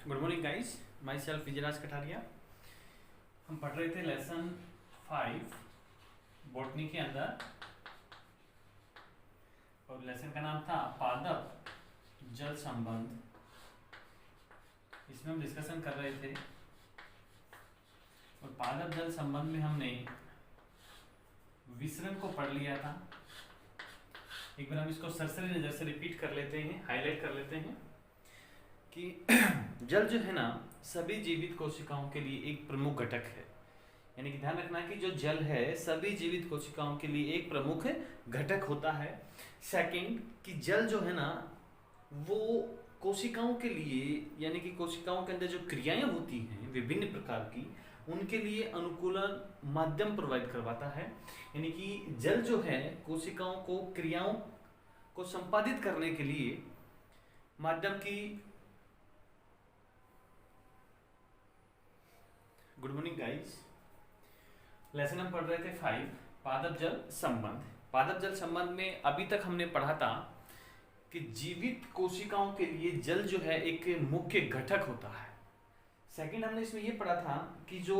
Good morning guys, myself Vijayraj Kathariya. हम पढ़ रहे थे लेसन 5 बॉटनी के अंदर, और लेसन का नाम था पादप जल संबंध। इसमें हम डिस्कशन कर रहे थे, और पादप जल संबंध में हमने विसरण को पढ़ लिया था। एक बार हम इसको सरसरी नजर से रिपीट कर लेते हैं, हाईलाइट कर लेते हैं कि जल जो है ना, सभी जीवित कोशिकाओं के लिए एक प्रमुख घटक है। यानी कि ध्यान रखना कि जो जल है सभी जीवित कोशिकाओं के लिए एक प्रमुख घटक होता है। सेकंड, कि जल जो है ना वो कोशिकाओं के लिए, यानी कि कोशिकाओं के अंदर जो क्रियाएं होती हैं विभिन्न प्रकार की, उनके लिए अनुकूलन माध्यम प्रोवाइड करवाता है। यानी कि जल जो है कोशिकाओं को क्रियाओं को संपादित करने के लिए माध्यम की। गुड मॉर्निंग गाइस, लेसन हम पढ़ रहे थे 5 पादप जल संबंध। पादप जल संबंध में अभी तक हमने पढ़ा था कि जीवित कोशिकाओं के लिए जल जो है एक मुख्य घटक होता है। सेकंड, हमने इसमें यह पढ़ा था कि जो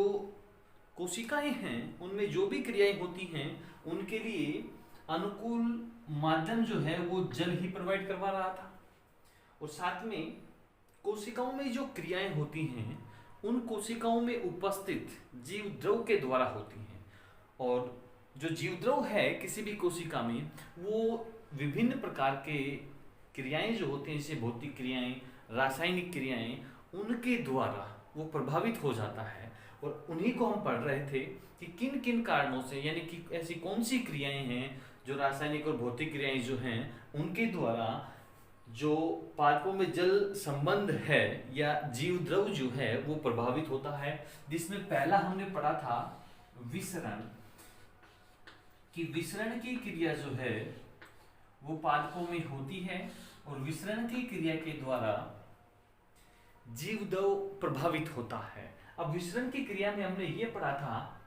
कोशिकाएं हैं उनमें जो भी क्रियाएं होती हैं उनके लिए अनुकूल माध्यम जो है वो जल ही प्रोवाइड करवा रहा था। और साथ में कोशिकाओं में जो क्रियाएं होती हैं उन कोशिकाओं में उपस्थित जीव द्रव के द्वारा होती हैं। और जो जीव द्रव है किसी भी कोशिका में, वो विभिन्न प्रकार के क्रियाएं जो होती हैं, जैसे भौतिक क्रियाएं, रासायनिक क्रियाएं, उनके द्वारा वो प्रभावित हो जाता है। और उन्हीं को हम पढ़ रहे थे कि किन किन कारणों से, यानी कि ऐसी कौन सी क्रियाएं हैं जो रासायनिक और भौतिक क्रियाएं जो हैं उनके द्वारा जो पादपों में जल संबंध है या जीव द्रव जो है वो प्रभावित होता है। जिसमें पहला हमने पढ़ा था विसरण, कि विसरण की क्रिया जो है वो पादपों में होती है, और विसरण की क्रिया के द्वारा जीव द्रव प्रभावित होता है। अब विसरण की क्रिया में हमने ये पढ़ा था,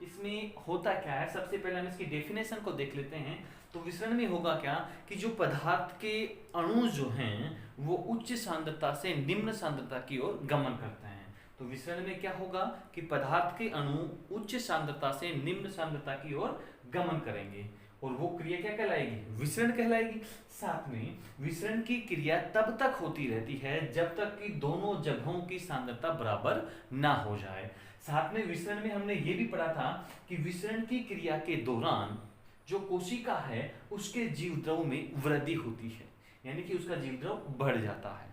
इसमें होता क्या है, सबसे पहले हम इसकी डेफिनेशन को देख लेते हैं। तो विसरण में होगा क्या कि जो पदार्थ के अणु जो हैं वो उच्च सांद्रता से निम्न सांद्रता की ओर गमन करते हैं। तो विसरण में क्या होगा कि पदार्थ के अणु उच्च सांद्रता से निम्न सांद्रता की ओर गमन करेंगे, और वो क्रिया क्या कहलाएगी, विसरण कहलाएगी। साथ में विसरण की क्रिया तब तक होती रहती है जब तक कि दोनों जगहों की सांद्रता बराबर ना हो जाए। साथ में विसरण में हमने ये भी पढ़ा था कि विसरण की क्रिया के दौरान जो कोशिका है उसके जीव द्रव में वृद्धि होती है, यानी कि उसका जीव द्रव बढ़ जाता है।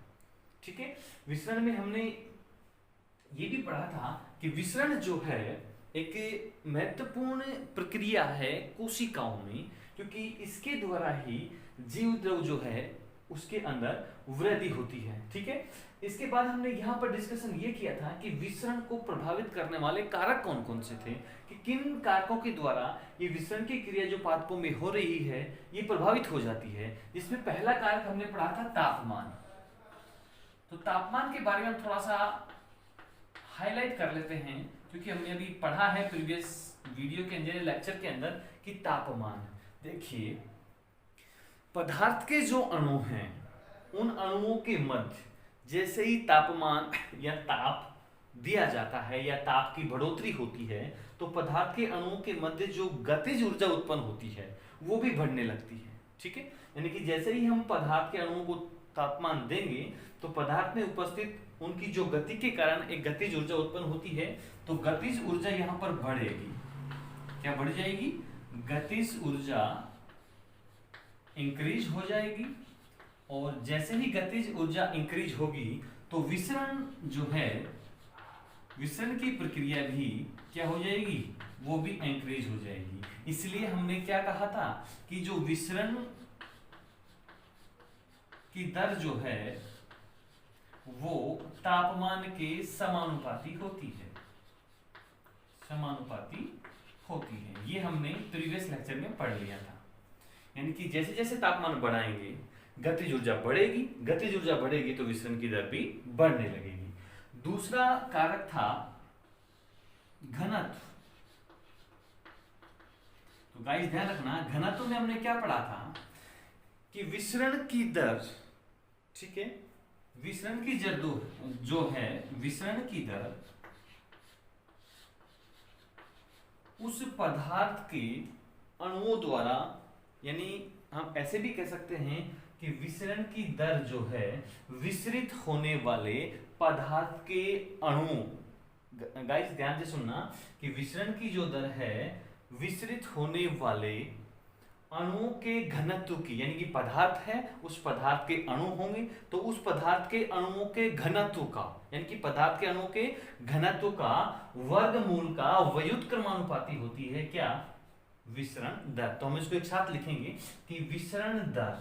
ठीक है, विसरण में हमने ये भी पढ़ा था कि विसरण जो है एक महत्वपूर्ण प्रक्रिया है कोशिकाओं में, क्योंकि इसके द्वारा ही जीव द्रव जो है उसके अंदर वृद्धि होती है। ठीक है, इसके बाद हमने यहाँ पर डिस्कशन ये किया था कि विसरण को प्रभावित करने वाले कारक कौन कौन से थे, कि किन कारकों के द्वारा ये विसरण की क्रिया जो पादपों में हो रही है ये प्रभावित हो जाती है। जिसमें पहला कारक हमने पढ़ा था तापमान। तो तापमान के बारे में हम थोड़ा सा हाईलाइट कर लेते हैं, क्योंकि हमने अभी पढ़ा है प्रीवियस वीडियो के अंदर, लेक्चर के अंदर, कि तापमान। देखिए, पदार्थ के जो अणु हैं उन अणुओं के मध्य जैसे ही तापमान या ताप दिया जाता है या ताप की बढ़ोतरी होती है, तो पदार्थ के अणुओं के मध्य जो गतिज ऊर्जा उत्पन्न होती है वो भी बढ़ने लगती है। ठीक है, यानी कि जैसे ही हम पदार्थ के अणुओं को तापमान देंगे तो पदार्थ में उपस्थित उनकी जो गति के कारण एक गतिज ऊर्जा उत्पन्न होती है, तो गतिज ऊर्जा यहाँ पर बढ़ेगी। क्या बढ़ जाएगी, गतिज ऊर्जा इंक्रीज हो जाएगी। और जैसे ही गतिज ऊर्जा इंक्रीज होगी तो विसरण जो है, विसरण की प्रक्रिया भी क्या हो जाएगी, वो भी इंक्रीज हो जाएगी। इसलिए हमने क्या कहा था कि जो विसरण की दर जो है वो तापमान के समानुपाती होती है, समानुपाती होती है। ये हमने प्रीवियस लेक्चर में पढ़ लिया था। यानी कि जैसे जैसे तापमान बढ़ाएंगे गतिज ऊर्जा बढ़ेगी, गतिज ऊर्जा बढ़ेगी तो विसरण की दर भी बढ़ने लगेगी। दूसरा कारक था घनत्व। तो गाइस ध्यान रखना, घनत्व में हमने क्या पढ़ा था कि विसरण की दर, ठीक है, विसरण की दर जो है, विसरण की दर उस पदार्थ के अणुओं द्वारा, यानी हम ऐसे भी कह सकते हैं कि विसरण की दर जो है विसरित होने वाले पदार्थ के अणु, गाइस ध्यान से सुनना कि विसरण की जो दर है विसरित होने वाले अणुओं के घनत्व की, यानी कि पदार्थ है उस पदार्थ के अणु होंगे तो उस पदार्थ के अणुओं के घनत्व का, यानी कि पदार्थ के अणुओं के घनत्व का वर्गमूल का व्युत्क्रमानुपाती होती है क्या, विसरण दर। तो हम इसको एक साथ लिखेंगे कि विसरण दर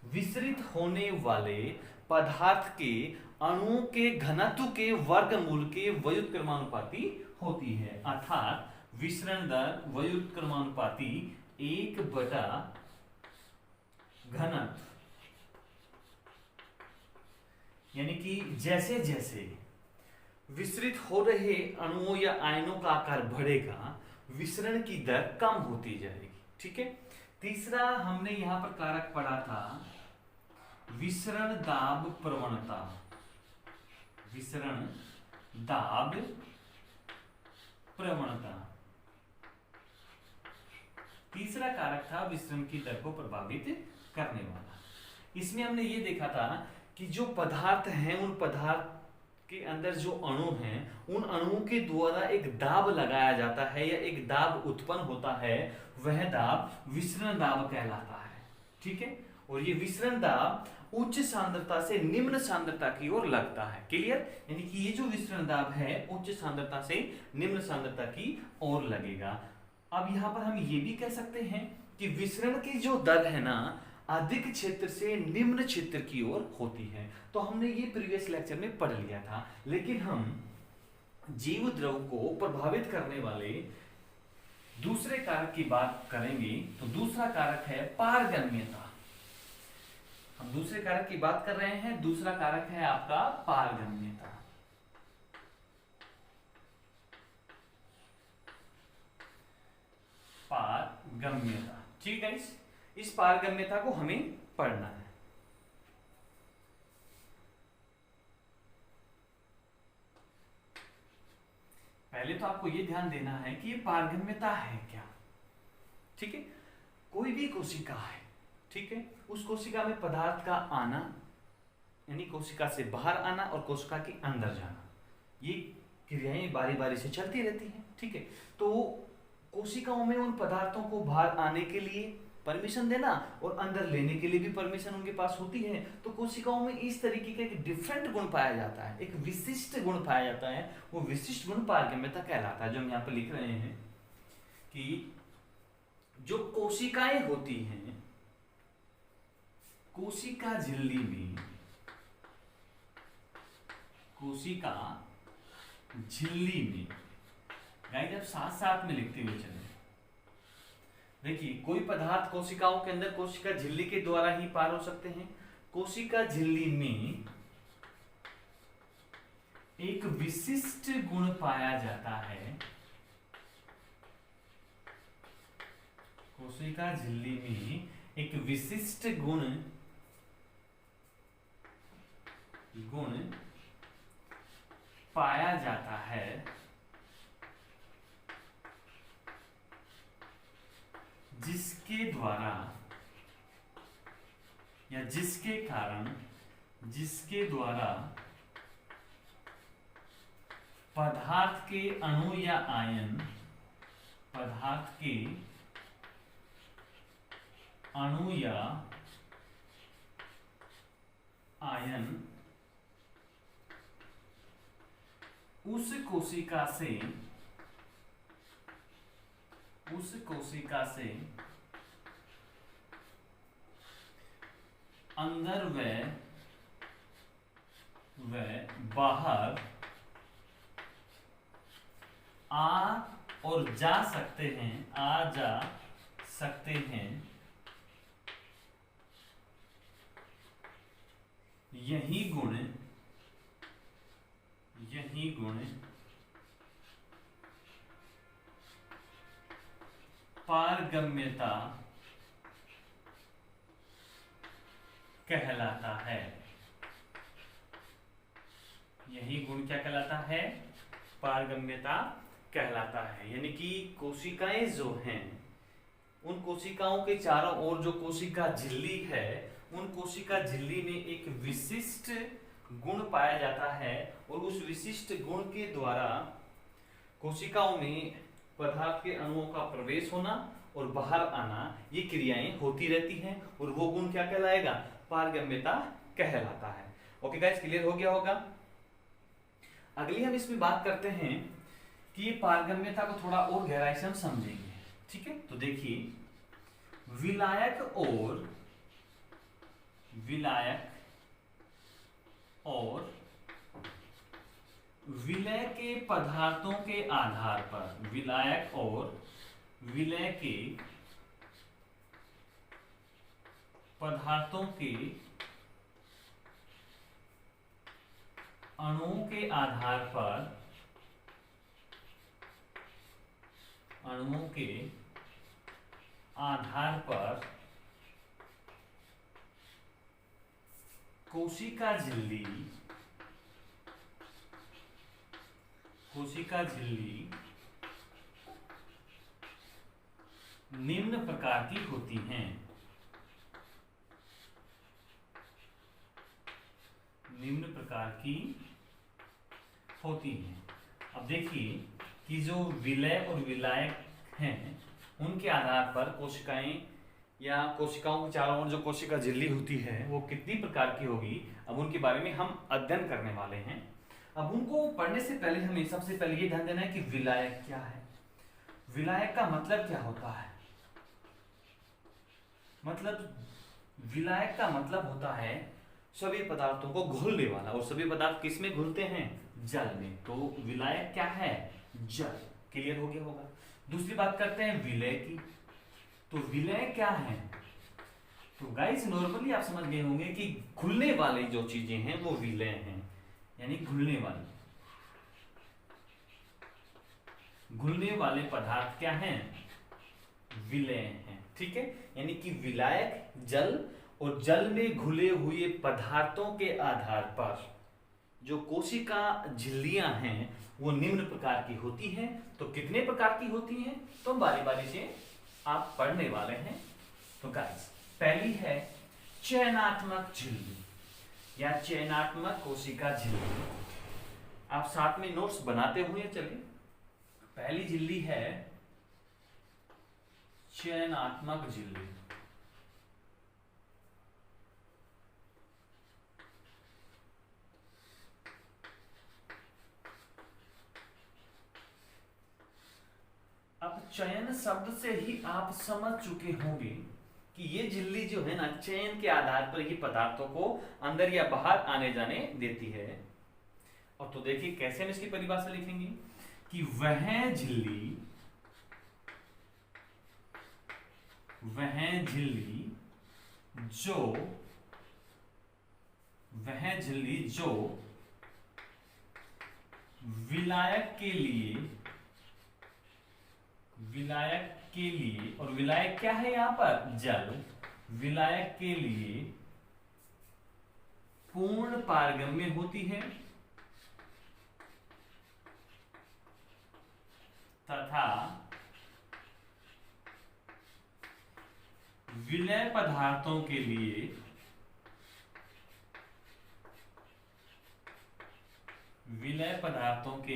विसरित होने वाले पदार्थ के अणुओं के घनत्व के वर्गमूल के व्युत्क्रमानुपाती होती है, अर्थात विसरण दर व्युत्क्रमानुपाती 1/घनत्व, यानी कि जैसे जैसे विसरित हो रहे अणुओं या आयनों का आकार बढ़ेगा विसरण की दर कम होती जाएगी। ठीक है। तीसरा हमने यहां पर कारक पढ़ा था विसरण दाब प्रवणता, विसरण दाब प्रवणता तीसरा कारक था विसरण की दर को प्रभावित करने वाला। इसमें हमने ये देखा था कि जो पदार्थ हैं उन पदार्थ के अंदर जो अणु हैं उन अणुओं के द्वारा एक दाब लगाया जाता है या एक दाब उत्पन्न होता है, वह दाब विसरण दाब कहलाता है। ठीक है। और ये विसरण दाब उच्च सांद्रता से निम्न सांद्रता की ओर लगता है। क्लियर। यानी कि ये जो विसरण दाब है उच्च सांद्रता से निम्न सांद्रता की ओर लगेगा। अब यहां पर हम ये भी कह सकते हैं कि विसरण की जो दर है ना अधिक क्षेत्र से निम्न क्षेत्र की ओर होती है। तो हमने ये प्रीवियस लेक्चर में पढ़ लिया था, लेकिन हम जीव द्रव को प्रभावित करने वाले दूसरे कारक की बात करेंगे। तो दूसरा कारक है पारगम्यता। हम दूसरे कारक की बात कर रहे हैं, दूसरा कारक है आपका पारगम्यता। पारगम्यता। ठीक है। इस पारगम्यता को हमें पढ़ना है। पहले तो आपको यह ध्यान देना है कि ये पारगम्यता है क्या। ठीक है। कोई भी कोशिका है, ठीक है, उस कोशिका में पदार्थ का आना, यानी कोशिका से बाहर आना और कोशिका के अंदर जाना, ये क्रियाएं बारी बारी से चलती रहती हैं। ठीक है। तो कोशिकाओं में उन पदार्थों को बाहर आने के लिए परमिशन देना और अंदर लेने के लिए भी परमिशन उनके पास होती है। तो कोशिकाओं में इस तरीके का एक डिफरेंट गुण पाया जाता है, एक विशिष्ट गुण पाया जाता है, वो विशिष्ट गुण पारगम्यता कहलाता है। जो हम यहाँ पर लिख रहे हैं कि जो कोशिकाएं होती हैं कोशिका झिल्ली में, कोशिका झिल्ली में, गाइस आप साथ साथ में लिखते हुए चले। देखिए कोई पदार्थ कोशिकाओं के अंदर कोशिका झिल्ली के द्वारा ही पार हो सकते हैं। कोशिका झिल्ली में एक विशिष्ट गुण पाया जाता है, कोशिका झिल्ली में एक विशिष्ट गुण पाया जाता है जिसके द्वारा या जिसके कारण, जिसके द्वारा पदार्थ के अणु या आयन, पदार्थ के अणु या आयन उस कोशिका से अंदर व बाहर आ और जा सकते हैं, आ जा सकते हैं। यही गुण पारगम्यता कहलाता है। यही गुण क्या कहलाता है? पारगम्यता कहलाता है। यानी कि कोशिकाएं जो हैं, उन कोशिकाओं के चारों ओर जो कोशिका झिल्ली है, उन कोशिका झिल्ली में एक विशिष्ट गुण पाया जाता है और उस विशिष्ट गुण के द्वारा कोशिकाओं में पदार्थ के अणुओं का प्रवेश होना और बाहर आना, ये क्रियाएं होती रहती हैं और वो गुण क्या कहलाएगा? पारगम्यता कहलाता है। ओके गाइस, क्लियर हो गया होगा। अगली हम इसमें बात करते हैं कि ये पारगम्यता को थोड़ा और गहराई से हम समझेंगे। ठीक है, तो देखिए, विलायक और विलय के पदार्थों के आधार पर, विलायक और विलय के पदार्थों के अणुओं के आधार पर, कोशिका झिल्ली निम्न प्रकार की होती हैं। अब देखिए कि जो विलय और विलायक हैं, उनके आधार पर कोशिकाएं या कोशिकाओं के चारों ओर जो कोशिका झिल्ली होती है वो कितनी प्रकार की होगी, अब उनके बारे में हम अध्ययन करने वाले हैं। अब उनको पढ़ने से पहले हमें सबसे पहले ये ध्यान देना है कि विलायक क्या है। विलायक का मतलब क्या होता है? विलायक का मतलब होता है सभी पदार्थों को घुलने वाला, और सभी पदार्थ किस में घुलते हैं? जल में। तो विलायक क्या है? जल। क्लियर हो गया होगा। दूसरी बात करते हैं विलय की। तो विलय क्या है? तो गाइस नॉर्मली आप समझ गए होंगे कि घुलने वाली जो चीजें हैं वो विलय हैं, यानी घुलने वाले पदार्थ क्या हैं? विलय हैं। ठीक है, यानी कि विलायक जल और जल में घुले हुए पदार्थों के आधार पर जो कोशिका झिल्लियां हैं वो निम्न प्रकार की होती हैं। तो कितने प्रकार की होती हैं तो बारी बारी से आप पढ़ने वाले हैं। तो गाइस, पहली है चयनात्मक झिल्ली या चयनात्मक कोशिका झिल्ली। आप साथ में नोट्स बनाते हुए चलिए। पहली झिल्ली है चयनात्मक झिल्ली। अब चयन शब्द से ही आप समझ चुके होंगे कि ये झिल्ली जो है ना, चयन के आधार पर ही पदार्थों को अंदर या बाहर आने जाने देती है। और तो देखिए कैसे हम इसकी परिभाषा लिखेंगे कि वह झिल्ली जो विलायक के लिए और विलायक क्या है यहां पर? जल। विलायक के लिए पूर्ण पारगम्य होती है तथा विलय पदार्थों के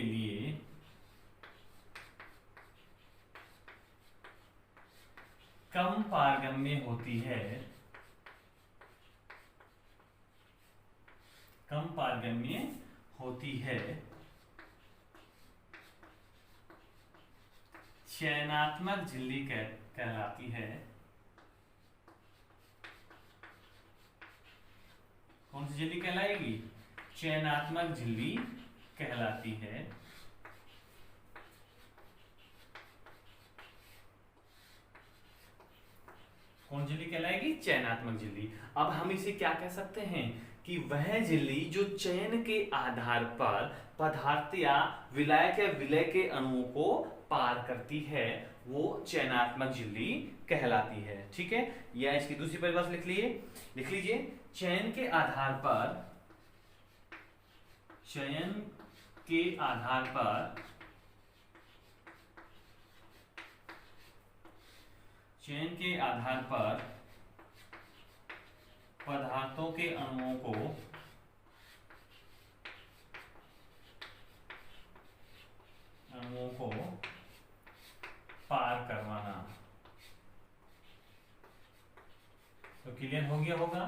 लिए कम पारगम्य होती है। चयनात्मक झिल्ली कहलाती है। कौन सी झिल्ली कहलाएगी? चयनात्मक झिल्ली कहलाती है। कौन झिल्ली कहलाएगी? चयनात्मक झिल्ली। अब हम इसे क्या कह सकते हैं कि वह झिल्ली जो चयन के आधार पर पदार्थ या विलायक या विलय के अणुओं को पार करती है, वो चयनात्मक झिल्ली कहलाती है। ठीक है, या इसकी दूसरी परिभाषा लिख लीजिए। चयन के आधार पर चयन के आधार पर पदार्थों के अणुओं को पार करवाना। तो क्लियर हो गया होगा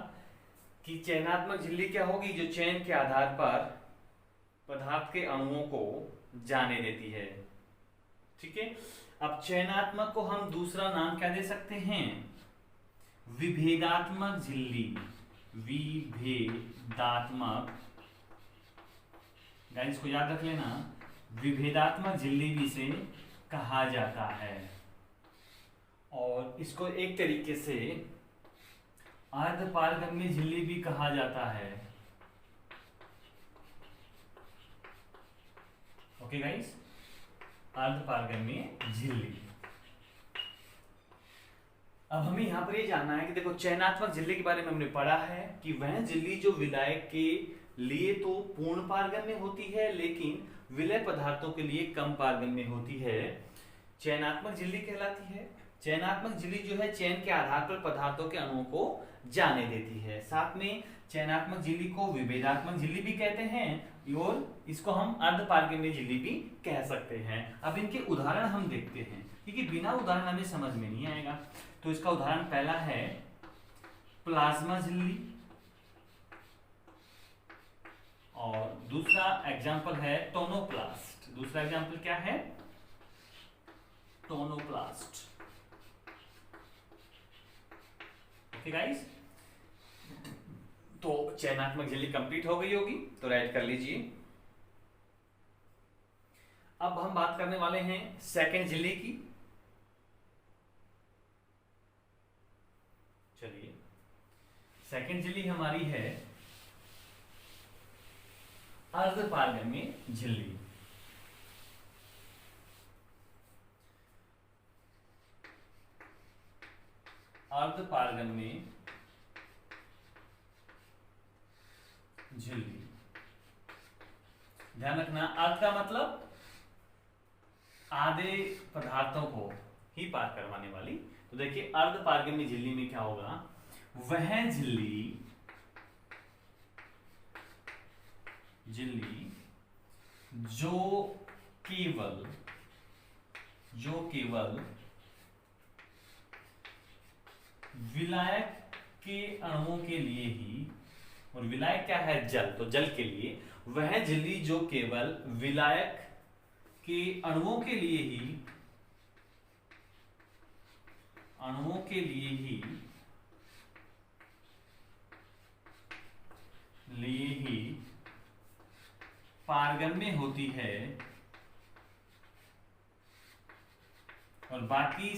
कि चयनात्मक झिल्ली क्या होगी, जो चयन के आधार पर पदार्थ के अणुओं को जाने देती है। ठीक है, अब चयनात्मक को हम दूसरा नाम क्या दे सकते हैं, विभेदात्मक झिल्ली। विभेदात्मक, गाइस को याद रख लेना, विभेदात्मक झिल्ली भी इसे कहा जाता है। और इसको एक तरीके से अर्धपारगम्य झिल्ली भी कहा जाता है। ओके गाइस, अर्धपारगम्य झिल्ली। अब हमें यहां पर ये जानना है कि देखो, चयनात्मक झिल्ली के बारे में हमने पढ़ा है कि वह झिल्ली जो विलायक के लिए तो पूर्ण पारगम्य होती है, लेकिन विलय पदार्थों के लिए कम पारगम्य होती है, चयनात्मक झिल्ली कहलाती है। चयनात्मक झिल्ली जो है चयन के आधार पर पदार्थों के अणुओं को जाने देती है। साथ में चयनात्मक झिल्ली को विभेदात्मक झिल्ली भी कहते हैं और इसको हम अर्धपारगम्य झिल्ली भी कह सकते हैं। अब इनके उदाहरण हम देखते हैं, क्योंकि बिना उदाहरण हमें समझ में नहीं आएगा। तो इसका उदाहरण पहला है प्लाज्मा झिल्ली, और दूसरा एग्जाम्पल है टोनोप्लास्ट। दूसरा एग्जाम्पल क्या है, टोनोप्लास्ट। ओके गाइस, तो चयनात्मक झिल्ली कंप्लीट हो गई होगी, तो राइट कर लीजिए। अब हम बात करने वाले हैं सेकंड झिल्ली की। चलिए, सेकंड झिल्ली हमारी है अर्धपारगम्य झिल्ली। अर्धपारगम्य झिल्ली, ध्यान रखना, अर्ध का मतलब आधे पदार्थों को ही पार करवाने वाली। तो देखिए, अर्धपारगम्य झिल्ली में क्या होगा, वह झिल्ली जो केवल विलायक के अणुओं के लिए ही, और विलायक क्या है, जल, तो जल के लिए, वह झिल्ली जो केवल विलायक के अणुओं के लिए ही पारगम्य होती है, और बाकी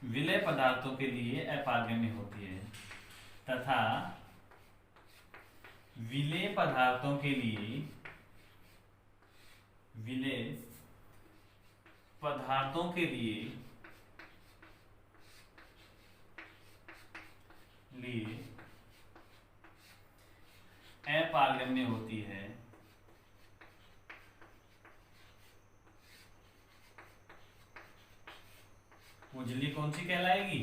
विलय पदार्थों के लिए अपारगम्य होती है, तथा विलय पदार्थों के लिए अपारगम्य होती है। वो झिल्ली कौन सी कहलाएगी,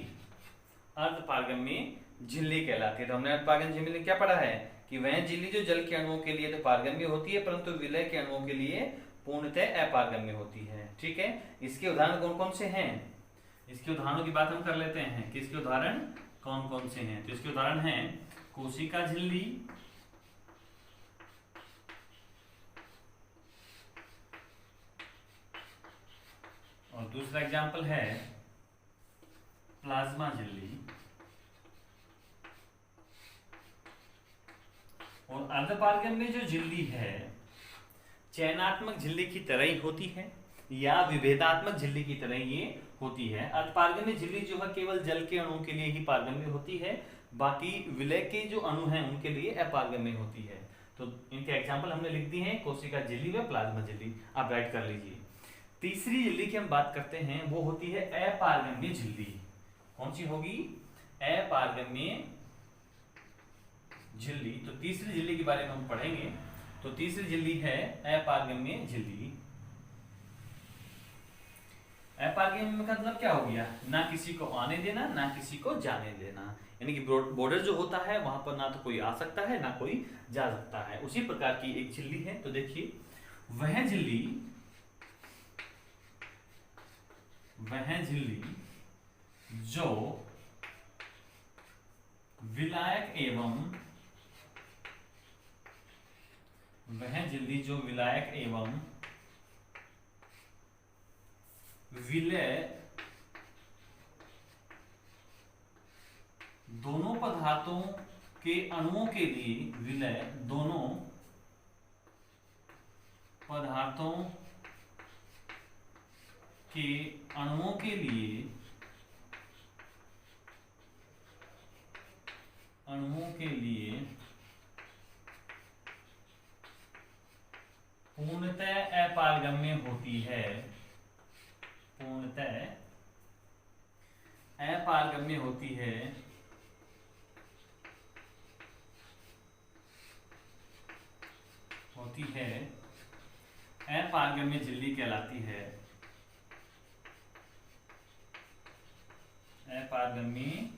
अर्धपारगम्य झिल्ली कहलाती है। तो हमने अर्धपारगम्य झिल्ली में क्या पढ़ा है कि वह झिल्ली जो जल के अणुओं के लिए तो पारगम्य होती है, परंतु विलय के अणुओं के लिए पूर्णतः अपारगम्य होती है। ठीक है, इसके उदाहरण कौन कौन से हैं, इसके उदाहरणों की बात हम कर लेते हैं कि इसके उदाहरण कौन कौन से हैं। तो इसके उदाहरण हैं कोशिका झिल्ली, और दूसरा एग्जाम्पल है प्लाज्मा झिल्ली, और अर्धपारगम्य जो झिल्ली है चयनात्मक झिल्ली की तरह ही होती है या विभेदात्मक झिल्ली की तरह ये होती है। अर्धपारगम्य झिल्ली जो है केवल जल के अणुओं के लिए ही पारगम्य होती है, बाकी विलय के जो अणु हैं उनके लिए अपारगम्य होती है। तो इनके एग्जाम्पल हमने लिख दिए हैं, कोशिका झिल्ली व प्लाज्मा झिल्ली, आप राइट कर लीजिए। तीसरी झिल्ली की हम बात करते हैं, वो होती है अपारगम्य झिल्ली। कौन सी होगी, अपारगम्य झिल्ली। तो तीसरी झिल्ली के बारे में हम पढ़ेंगे, तो तीसरी झिल्ली है अपारगम्य झिल्ली। अपारगम्य का मतलब क्या हो गया, ना किसी को आने देना ना किसी को जाने देना, यानी कि बॉर्डर जो होता है वहां पर ना तो कोई आ सकता है ना कोई जा सकता है। उसी प्रकार की एक झिल्ली है। तो देखिए वह झिल्ली जो विलायक एवं विलय दोनों पदार्थों के अणुओं के लिए, विलय दोनों पदार्थों के अणुओं के लिए पूर्णतः अपारगम्य होती है, पूर्णतः अपारगम्य होती है, अपारगम्य झिल्ली कहलाती है, अपारगम्य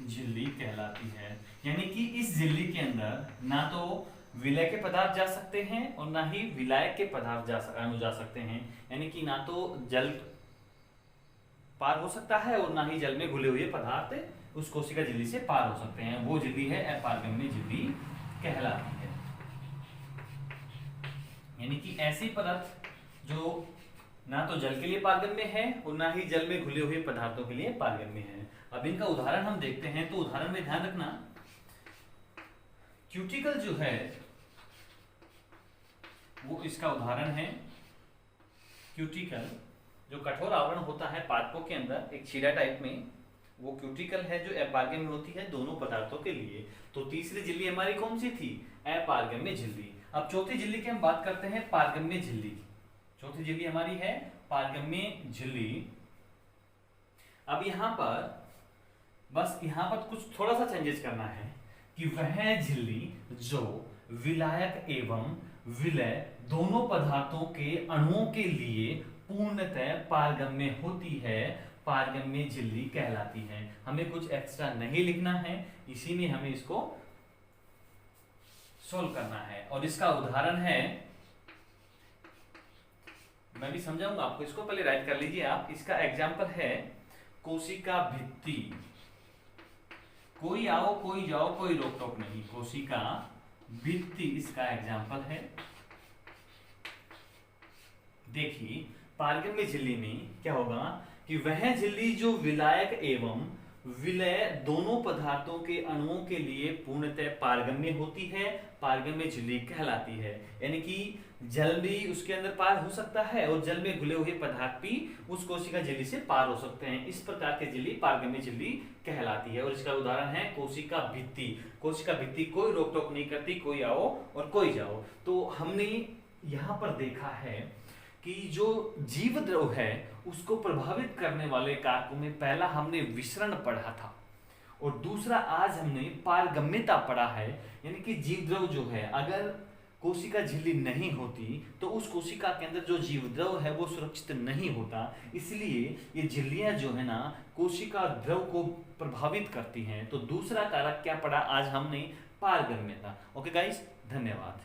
झिल्ली कहलाती है। यानी कि इस झिल्ली के अंदर ना तो विलय के पदार्थ जा सकते हैं और ना ही विलायक के पदार्थ अणु जा सकते हैं, यानी कि ना तो जल पार हो सकता है और ना ही जल में घुले हुए पदार्थ उस कोशिका झिल्ली से पार हो सकते हैं। वो झिल्ली है अपारगम्य झिल्ली कहलाती है। यानी कि ऐसे पदार्थ जो ना तो जल के लिए पारगम्य है और ना ही जल में घुले हुए पदार्थों के लिए पारगम्य है। अब इनका उदाहरण हम देखते हैं। तो उदाहरण में ध्यान रखना, क्यूटिकल जो है वो इसका उदाहरण है। क्यूटिकल जो कठोर आवरण होता है पादपों के अंदर एक छीड़ा टाइप में, वो क्यूटिकल है जो अपारगम्य होती है दोनों पदार्थों के लिए। तो तीसरी झिल्ली हमारी कौन सी थी, अपारगम्य झिल्ली। अब चौथी झिल्ली की हम बात करते हैं, पारगम्य झिल्ली की। चौथी झिल्ली हमारी है पारगम्य झिल्ली। अब यहां पर बस यहां पर कुछ थोड़ा सा चेंजेस करना है कि वह झिल्ली जो विलायक एवं विलय दोनों पदार्थों के अणुओं के लिए पूर्णतः पारगम्य होती है, पारगम्य झिल्ली कहलाती है। हमें कुछ एक्स्ट्रा नहीं लिखना है, इसी में हमें इसको सोल्व करना है। और इसका उदाहरण है, मैं भी समझाऊंगा आपको, इसको पहले राइट कर लीजिए आप। इसका एग्जाम्पल है कोशिका भित्ति। कोई आओ कोई जाओ कोई रोक टोक नहीं, कोशिका भित्ति इसका एग्जाम्पल है। देखिए पारगम्य झिल्ली में क्या होगा कि वह झिल्ली जो विलायक एवं विलय दोनों पदार्थों के अणुओं के लिए पूर्णतः पारगम्य होती है, पारगम्य झिल्ली कहलाती है। यानी कि जल भी उसके अंदर पार हो सकता है और जल में घुले हुए पदार्थ भी उस कोशिका झिल्ली से पार हो सकते हैं। इस प्रकार की झिल्ली पारगम्य झिल्ली कहलाती है। और इसका उदाहरण है कोशिका भित्ति। कोशिका भित्ति कोई रोक टोक नहीं करती, कोई आओ और कोई जाओ। तो हमने यहाँ पर देखा है कि जो जीव द्रव है उसको प्रभावित करने वाले कारकों में पहला हमने विसरण पढ़ा था और दूसरा आज हमने पारगम्यता पढ़ा है। यानी कि जीव द्रव जो है, अगर कोशिका झिल्ली नहीं होती तो उस कोशिका के अंदर जो जीव द्रव है वो सुरक्षित नहीं होता, इसलिए ये झिल्लियां जो है ना कोशिका द्रव को प्रभावित करती हैं। तो दूसरा कारक क्या पढ़ा आज हमने, पारगम्यता। ओके गाइस, धन्यवाद।